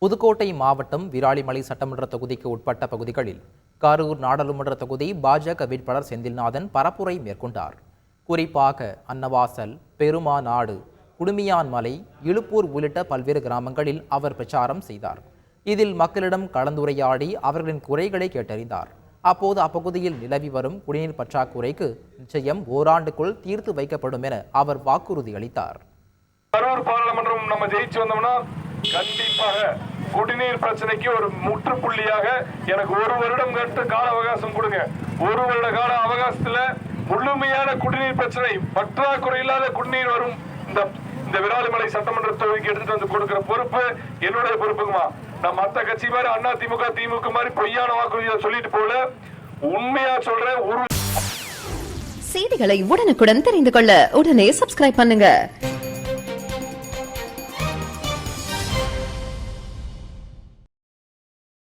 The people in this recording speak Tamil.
புதுக்கோட்டை மாவட்டம் விராலிமலை சட்டமன்ற தொகுதிக்கு உட்பட்ட பகுதிகளில் கரூர் நாடாளுமன்ற தொகுதி பாஜக வேட்பாளர் செந்தில்நாதன் பரப்புரை மேற்கொண்டார். குறிப்பாக அன்னவாசல், பெருமாநாடு, குடுமியான்மலை, இழுப்பூர் உள்ளிட்ட பல்வேறு கிராமங்களில் அவர் பிரச்சாரம் செய்தார். இதில் மக்களிடம் கலந்துரையாடி அவர்களின் குறைகளை கேட்டறிந்தார். அப்போது அப்பகுதியில் நிலவி வரும் குடிநீர் பற்றாக்குறைக்கு நிச்சயம் ஓராண்டுக்குள் தீர்த்து வைக்கப்படும் என அவர் வாக்குறுதி அளித்தார். கரூர் பாராளுமன்றம் நம்ம ஜெயிச்சு வந்தோம்னா கண்டிப்பாக குடிநீர் பிரச்சனைக்கு ஒரு முற்றுப்புள்ளியாக எனக்கு ஒரு வருடம் கட்டு கால அவகாசம் கொடுங்க. ஒரு வருட கால அவகாசத்துல முழுமையான குடிநீர் பிரச்சனை, பற்றாக்குறை இல்லாத குடிநீர் வரும் இந்த விராலிமலை சட்டமன்ற தொகுதிக்கு எடுத்துட்டு வந்து கொடுக்கிற பொறுப்பு என்னுடைய பொறுப்புக்குமா. நான் மத்த கட்சி மாதிரி அண்ணா திமுக திமுக மாதிரி பொய்யான வாக்குறுதியை சொல்லிட்டு போல உண்மையா சொல்றேன். செய்திகளை உடனுக்குடன் தெரிந்து கொள்ள உடனே சப்ஸ்கிரைப் பண்ணுங்க.